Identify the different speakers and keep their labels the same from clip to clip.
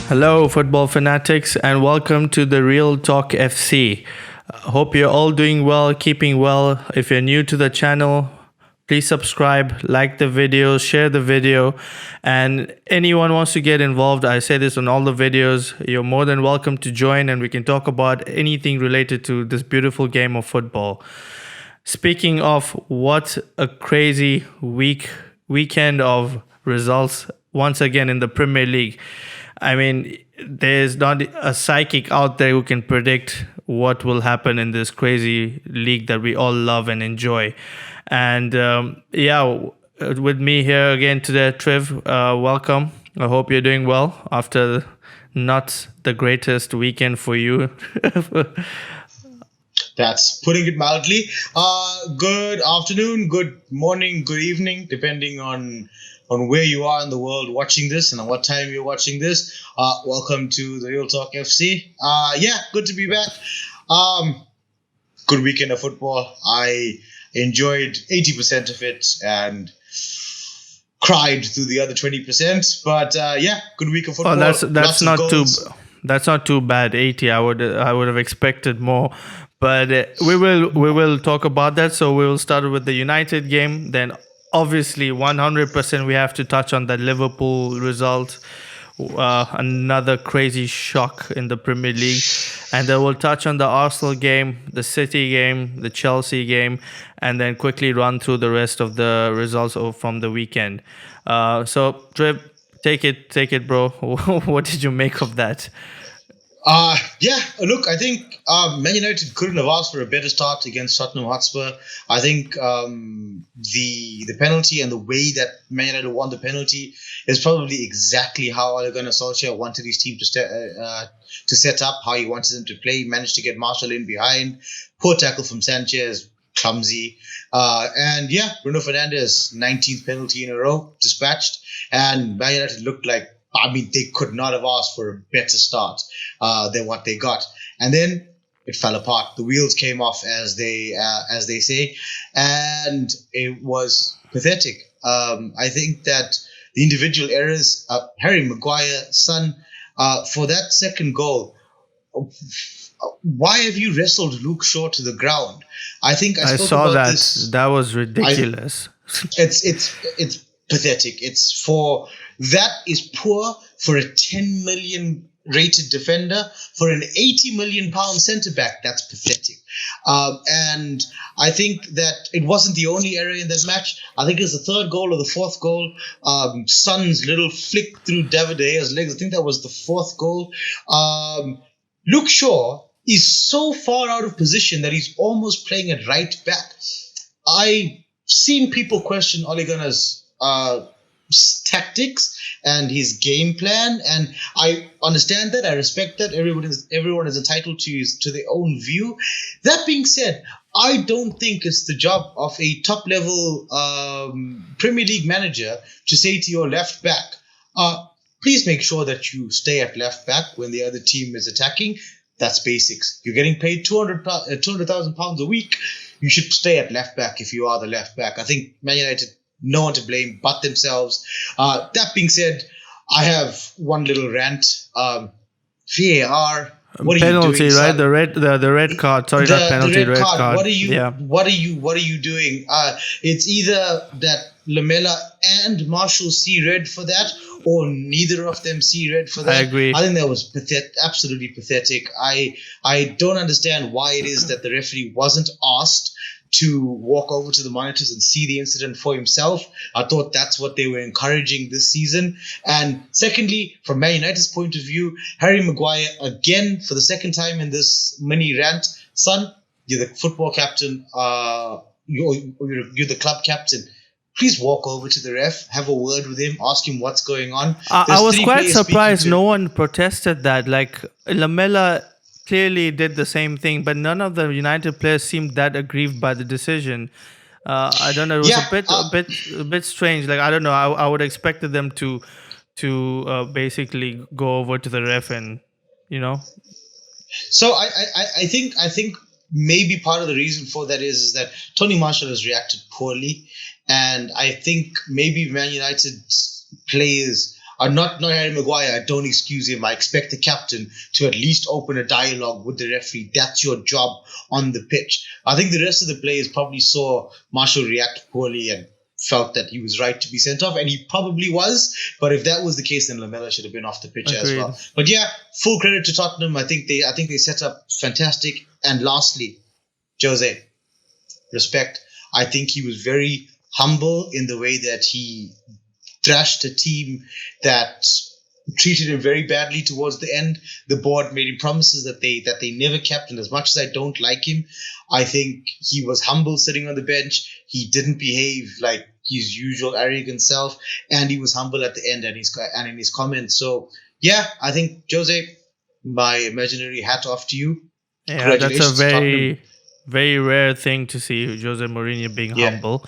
Speaker 1: Hello, football fanatics, and welcome to the Real Talk FC. Hope you're all doing well, keeping well. If you're new to the channel, please subscribe, like the video, share the video, and anyone wants to get involved, I say this on all the videos, you're more than welcome to join and we can talk about anything related to this beautiful game of football. Speaking of, what a crazy weekend of results once again in the Premier League. I mean, there's not a psychic out there who can predict what will happen in this crazy league that we all love and enjoy. And with me here again today, Triv, welcome. I hope you're doing well after not the greatest weekend for you.
Speaker 2: That's putting it mildly. Good afternoon, good morning, good evening, depending on where you are in the world watching this and on what time you're watching this. Welcome to the Real Talk FC. Good to be back. Good weekend of football. I enjoyed 80% of it and cried through the other 20%. But good week of football.
Speaker 1: Oh, that's not too bad. 80. I would have expected more. But we will talk about that. So we will start with the United game. Then obviously 100% we have to touch on that Liverpool result. Another crazy shock in the Premier League. And then we'll touch on the Arsenal game, the City game, the Chelsea game, and then quickly run through the rest of the results from the weekend. So Trip, take it, bro. What did you make of that?
Speaker 2: Look, I think Man United couldn't have asked for a better start against Tottenham Hotspur. I think the penalty and the way that Man United won the penalty is probably exactly how Ole Gunnar Solskjaer wanted his team to set up, how he wanted them to play. He managed to get Marshall in behind. Poor tackle from Sanchez, clumsy. Bruno Fernandes, 19th penalty in a row, dispatched. And Man United looked like, they could not have asked for a better start than what they got. And then it fell apart. The wheels came off, as they say, and it was pathetic. I think that the individual errors, Harry Maguire, son, for that second goal, why have you wrestled Luke Shaw to the ground? I think I
Speaker 1: saw about that. That was ridiculous.
Speaker 2: It's pathetic. That is poor for a 10 million rated defender. For an 80 million pound centre back, that's pathetic. And I think that it wasn't the only error in this match. I think it was the third goal or the fourth goal. Son's little flick through David De Gea's legs. I think that was the fourth goal. Luke Shaw is so far out of position that he's almost playing at right back. I've seen people question Ole Gunnar's tactics and his game plan, and I understand that. I respect that. Everyone is entitled to their own view. That being said, I don't think it's the job of a top level Premier League manager to say to your left back, please make sure that you stay at left back when the other team is attacking. That's basics. You're getting paid £200,000 a week. You should stay at left back if you are the left back. I think Man United, no one to blame but themselves. That being said, I have one little rant. VAR. What
Speaker 1: penalty,
Speaker 2: are you doing,
Speaker 1: right? The red card. Sorry, not penalty. Red card.
Speaker 2: What are you doing? It's either that Lamela and Marshall see red for that, or neither of them see red for that.
Speaker 1: I agree.
Speaker 2: I think that was absolutely pathetic. I don't understand why it is that the referee wasn't asked to walk over to the monitors and see the incident for himself. I thought that's what they were encouraging this season. And secondly, from Man United's point of view, Harry Maguire, again, for the second time in this mini rant, son, you're the football captain, you're the club captain. Please walk over to the ref, have a word with him, ask him what's going on.
Speaker 1: I was quite surprised no one protested that. Like, Lamela clearly did the same thing, but none of the United players seemed that aggrieved by the decision. I don't know. It was a bit strange. Like, I don't know. I would expected them to basically go over to the ref and,
Speaker 2: So I think maybe part of the reason for that is that Tony Marshall has reacted poorly, and I think maybe Man United players not Harry Maguire. I don't excuse him. I expect the captain to at least open a dialogue with the referee. That's your job on the pitch. I think the rest of the players probably saw Marshall react poorly and felt that he was right to be sent off, and he probably was. But if that was the case, then Lamela should have been off the pitch as well. But yeah, full credit to Tottenham. I think they set up fantastic. And lastly, Jose, respect. I think he was very humble in the way that he thrashed a team that treated him very badly towards the end. The board made him promises that they never kept, and as much as I don't like him, I think he was humble sitting on the bench. He didn't behave like his usual arrogant self, and he was humble at the end and in his comments. So yeah, I think Jose, my imaginary hat off to you.
Speaker 1: Yeah, that's a very, very rare thing to see Jose Mourinho being humble.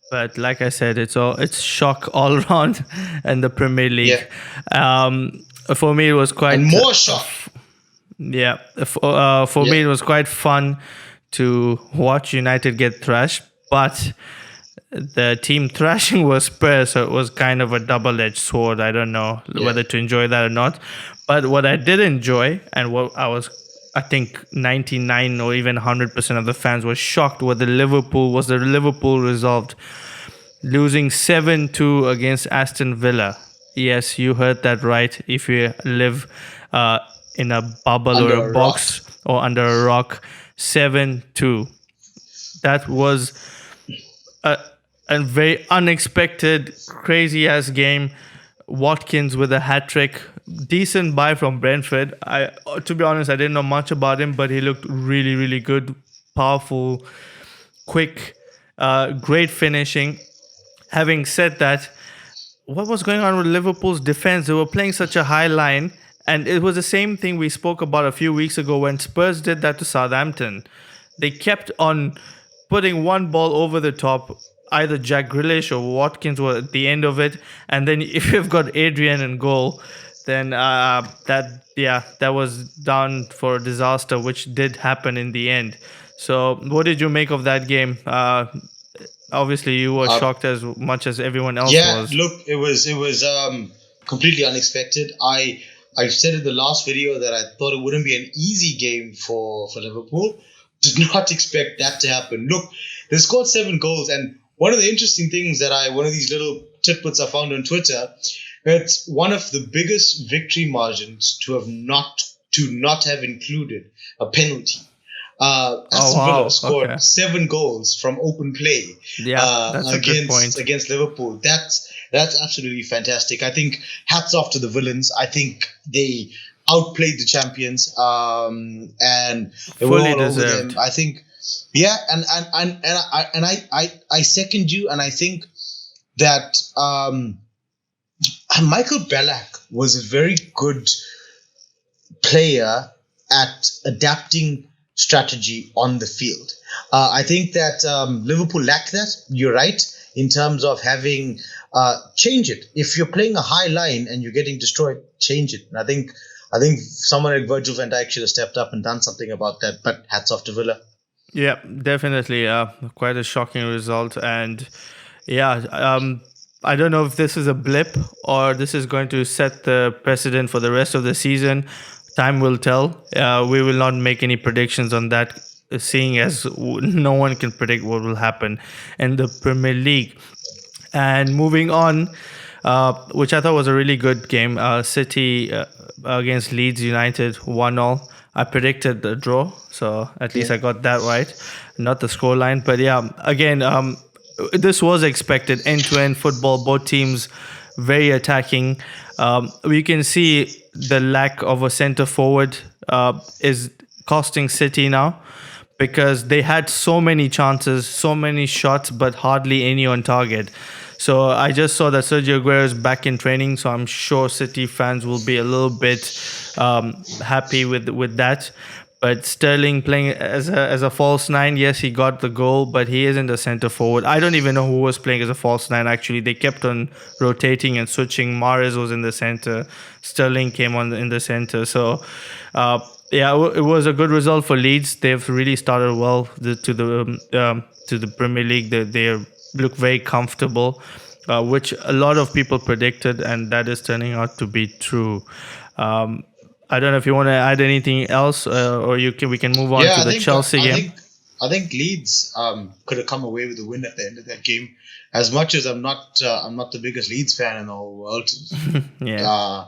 Speaker 1: But like I said, it's shock all around in the Premier League. For me, it was quite
Speaker 2: and more shock.
Speaker 1: Yeah, for me, it was quite fun to watch United get thrashed, but the team thrashing was Spurs, so it was kind of a double-edged sword. I don't know whether to enjoy that or not. But what I did enjoy, and what I think 99 or even 100% of the fans were shocked with the Liverpool result, losing 7-2 against Aston Villa. Yes, you heard that right. If you live in a bubble or a box or under a rock, 7-2. That was a very unexpected, crazy-ass game. Watkins with a hat-trick. Decent buy from Brentford. To be honest, I didn't know much about him, but he looked really, really good. Powerful, quick, great finishing. Having said that, what was going on with Liverpool's defense? They were playing such a high line, and it was the same thing we spoke about a few weeks ago when Spurs did that to Southampton. They kept on putting one ball over the top. Either Jack Grealish or Watkins were at the end of it, and then if you've got Adrian in goal, then that was down for a disaster, which did happen in the end. So, what did you make of that game? Obviously, you were shocked as much as everyone else was.
Speaker 2: Yeah, look, it was completely unexpected. I said in the last video that I thought it wouldn't be an easy game for Liverpool. Did not expect that to happen. Look, they scored 7 goals, and one of the interesting things one of these little tidbits I found on Twitter, it's one of the biggest victory margins to not have included a penalty. Aston Villa scored 7 goals from open play against Liverpool. That's absolutely fantastic. I think hats off to the villains. I think they outplayed the champions, and they were all over them. I think. Yeah, and I second you, and I think that Michael Ballack was a very good player at adapting strategy on the field. I think that Liverpool lacked that. You're right in terms of having change it. If you're playing a high line and you're getting destroyed, change it. And I think someone like Virgil van Dijk should have stepped up and done something about that. But hats off to Villa.
Speaker 1: Yeah, definitely. Quite a shocking result. And I don't know if this is a blip or this is going to set the precedent for the rest of the season. Time will tell. We will not make any predictions on that, seeing as no one can predict what will happen in the Premier League. And moving on, which I thought was a really good game, City against Leeds United, 1-0. I predicted the draw, so at least I got that right, not the scoreline. But yeah, again, this was expected. End-to-end football, both teams very attacking. We can see the lack of a centre forward is costing City now, because they had so many chances, so many shots, but hardly any on target. So I just saw that Sergio Aguero is back in training, so I'm sure City fans will be a little bit happy with that. But Sterling playing as a false 9, yes, he got the goal, but he isn't a centre forward. I don't even know who was playing as a false 9, actually. They kept on rotating and switching. Mahrez was in the centre. Sterling came on in the centre. So, it was a good result for Leeds. They've really started well to the Premier League. They look very comfortable. which a lot of people predicted, and that is turning out to be true. Um, I don't know if you want to add anything else, or we can move on
Speaker 2: Yeah,
Speaker 1: to the Chelsea game.
Speaker 2: I think Leeds could have come away with a win at the end of that game. As much as I'm not the biggest Leeds fan in the whole world.
Speaker 1: Yeah.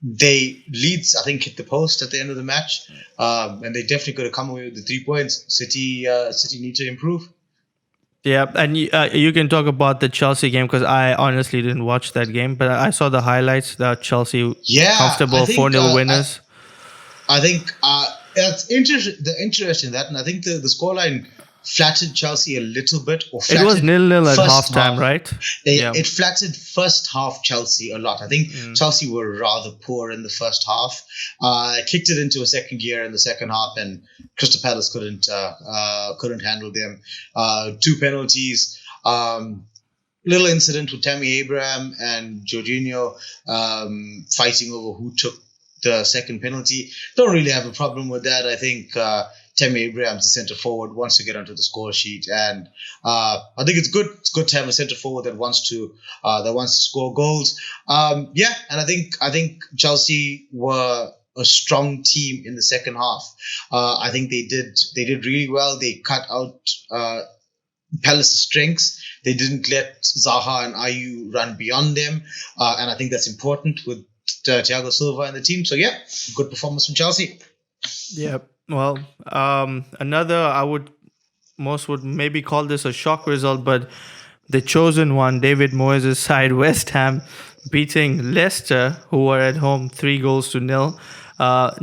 Speaker 2: Leeds I think hit the post at the end of the match, and they definitely could have come away with the 3 points. City need to improve.
Speaker 1: Yeah, and you can talk about the Chelsea game because I honestly didn't watch that game, but I saw the highlights. That Chelsea comfortable 4-0 winners.
Speaker 2: I think that's the interest in that, and I think the scoreline flattered Chelsea a little bit.
Speaker 1: It was 0-0 at halftime, right?
Speaker 2: It flattered first half Chelsea a lot. I think Chelsea were rather poor in the first half. Kicked it into a second gear in the second half, and Crystal Palace couldn't handle them. 2 penalties. Little incident with Tammy Abraham and Jorginho fighting over who took the second penalty. Don't really have a problem with that. I think Tammy Abraham's the centre forward, wants to get onto the score sheet, and I think it's good. It's good to have a centre forward that wants to score goals. And I think Chelsea were a strong team in the second half. I think they did really well. They cut out Palace's strengths. They didn't let Zaha and Ayew run beyond them, and I think that's important with Thiago Silva and the team. So good performance from Chelsea.
Speaker 1: Yeah. Well, another most would maybe call this a shock result, but the chosen one, David Moyes' side, West Ham, beating Leicester, who were at home 3-0.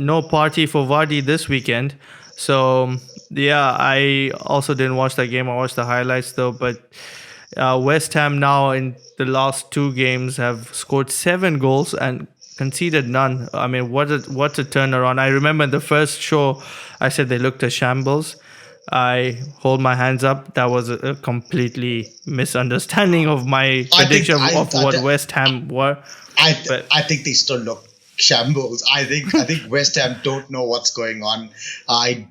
Speaker 1: No party for Vardy this weekend. So, I also didn't watch that game. I watched the highlights though. But West Ham now in the last 2 games have scored 7 goals and conceded none. I mean, what a turnaround. I remember in the first show, I said they looked a shambles. I hold my hands up. That was a completely misunderstanding of my prediction of what West Ham were.
Speaker 2: I think they still look shambles. I think West Ham don't know what's going on. I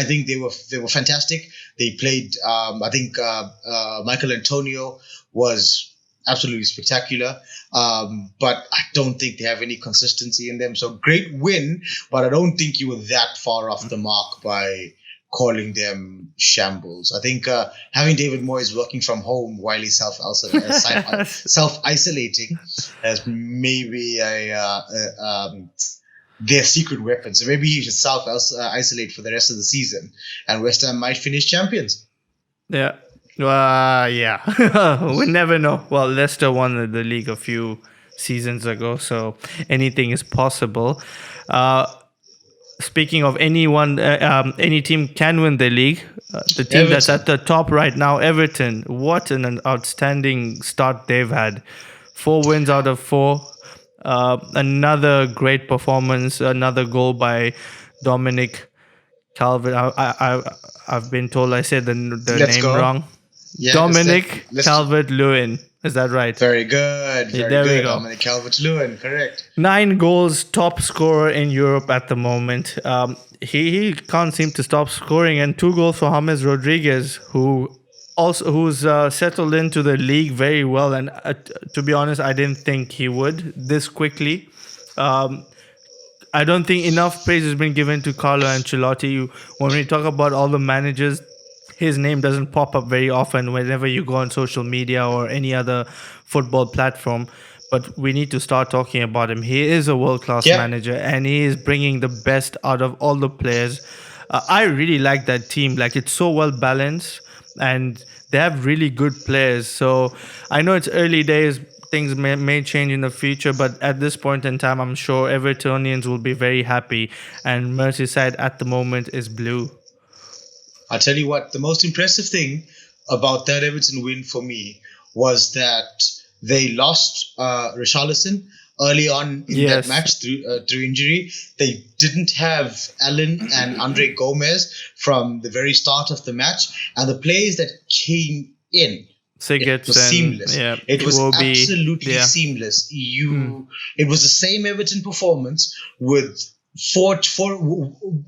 Speaker 2: think they were fantastic. They played. I think Michael Antonio was absolutely spectacular, but I don't think they have any consistency in them. So great win, but I don't think you were that far off the mark by calling them shambles. I think having David Moyes working from home while he's self-isolating as maybe their secret weapon. So maybe he should self-isolate for the rest of the season, and West Ham might finish champions.
Speaker 1: Yeah. We never know. Well, Leicester won the league a few seasons ago, so anything is possible. Speaking of anyone, any team can win the league. The team Everton. That's at the top right now, Everton. What an outstanding start they've had. 4 wins out of 4. Another great performance. Another goal by Dominic Calvert. I've been told I said the name wrong. Yeah, Dominic Calvert-Lewin. Is that right?
Speaker 2: Very good. Very good. Dominic Calvert-Lewin, correct.
Speaker 1: 9 goals, top scorer in Europe at the moment. He can't seem to stop scoring, and 2 goals for James Rodriguez, who's settled into the league very well. And to be honest, I didn't think he would this quickly. I don't think enough praise has been given to Carlo Ancelotti. When we talk about all the managers, his name doesn't pop up very often whenever you go on social media or any other football platform. But we need to start talking about him. He is a world-class manager, and he is bringing the best out of all the players. I really like that team. Like, it's so well-balanced, and they have really good players. So I know it's early days. Things may change in the future, but at this point in time, I'm sure Evertonians will be very happy. And Merseyside at the moment is blue.
Speaker 2: I'll tell you what, the most impressive thing about that Everton win for me was that they lost Richarlison early on in that match through injury. They didn't have Allen and Andre Gomez from the very start of the match, and the players that came in, it was seamless. It was absolutely seamless. It was the same Everton performance with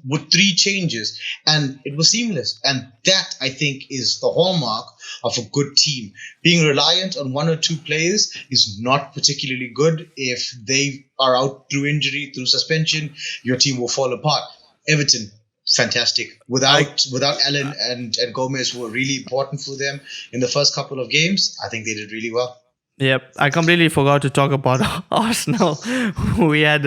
Speaker 2: with three changes, and it was seamless. And that, I think, is the hallmark of a good team. Being reliant on one or two players is not particularly good. If they are out through injury, through suspension, your team will fall apart. Everton, fantastic. Without Allen and Gomez, who were really important for them in the first couple of games, I think they did really well.
Speaker 1: Yep, I completely forgot to talk about Arsenal. We had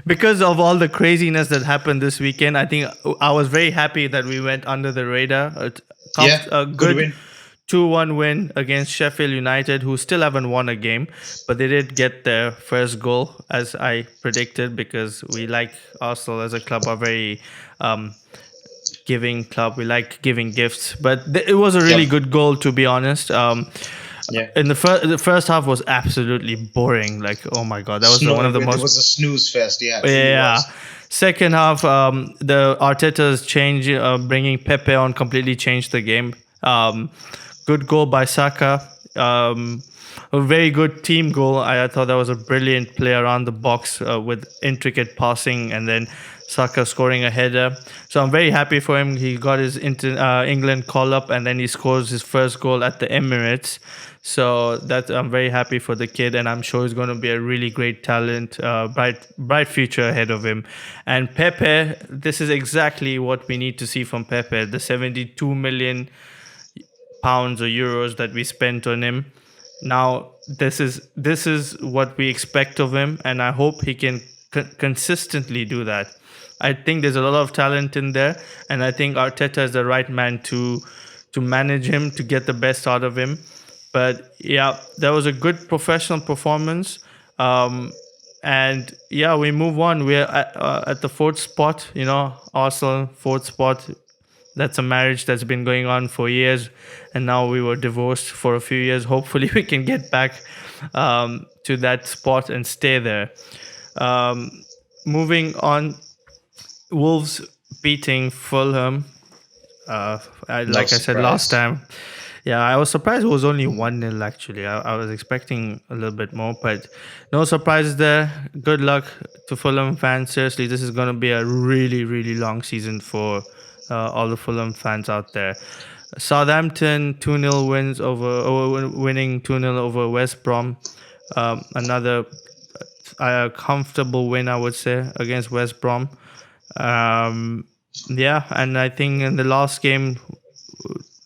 Speaker 1: because of all the craziness that happened this weekend. I think I was very happy that we went under the radar. A
Speaker 2: Good win.
Speaker 1: 2-1 win against Sheffield United, who still haven't won a game, but they did get their first goal, as I predicted, because we like Arsenal as a club, are very giving club. We like giving gifts, but it was a really good goal, to be honest. In the first half was absolutely boring. Like, oh my god, that was one of the most.
Speaker 2: It was a snooze fest. Yeah.
Speaker 1: Yeah. Second half, the Arteta's change, bringing Pepe on, completely changed the game. Good goal by Saka. A very good team goal. I thought that was a brilliant play around the box with intricate passing, and then Saka scoring a header. So I'm very happy for him. He got his England call up, and then he scores his first goal at the Emirates. So that I'm very happy for the kid, and I'm sure he's going to be a really great talent, bright future ahead of him. And Pepe, this is exactly what we need to see from Pepe. The 72 million pounds or euros that we spent on him. Now this is what we expect of him, and I hope he can consistently do that. I think there's a lot of talent in there, and I think Arteta is the right man to manage him, to get the best out of him. But yeah, that was a good professional performance. And yeah, we move on. We're at the fourth spot, Arsenal, fourth spot. That's a marriage that's been going on for years, and now we were divorced for a few years. Hopefully we can get back to that spot and stay there. Moving on, Wolves beating Fulham. I said last time. Yeah, I was surprised it was only 1-0 actually. I was expecting a little bit more, but no surprises there. Good luck to Fulham fans. Seriously, this is going to be a really, really long season for all the Fulham fans out there. Southampton 2-0 winning 2-0 over West Brom. Another comfortable win, I would say, against West Brom. Yeah, and I think in the last game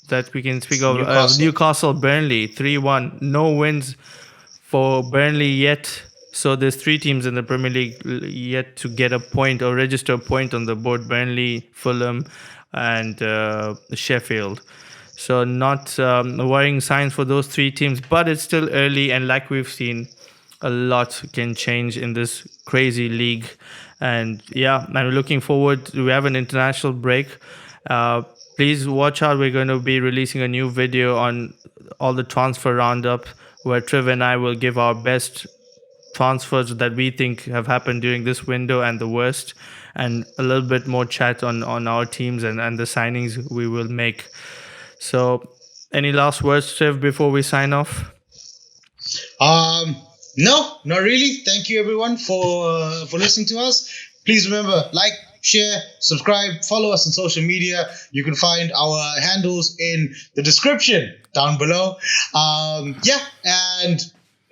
Speaker 1: that we can speak of, Newcastle Burnley 3-1. No wins for Burnley yet. So there's three teams in the Premier League yet to get a point or register a point on the board: Burnley, Fulham, and Sheffield. So not worrying signs for those three teams, but it's still early, and like we've seen, a lot can change in this crazy league. And yeah, I'm looking forward. We have an international break. Please watch out. We're going to be releasing a new video on all the transfer roundup, where Triv and I will give our best transfers that we think have happened during this window and the worst, and a little bit more chat on our teams and the signings we will make. So any last words, Triv, before we sign off?
Speaker 2: No, not really. Thank you everyone for listening to us. Please remember, like, share, subscribe, follow us on social media. You can find our handles in the description down below. And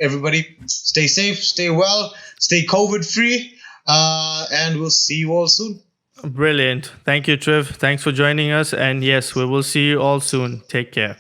Speaker 2: everybody, stay safe, stay well, stay COVID free, and we'll see you all soon.
Speaker 1: Brilliant. Thank you, Triv. Thanks for joining us. And yes, we will see you all soon. Take care.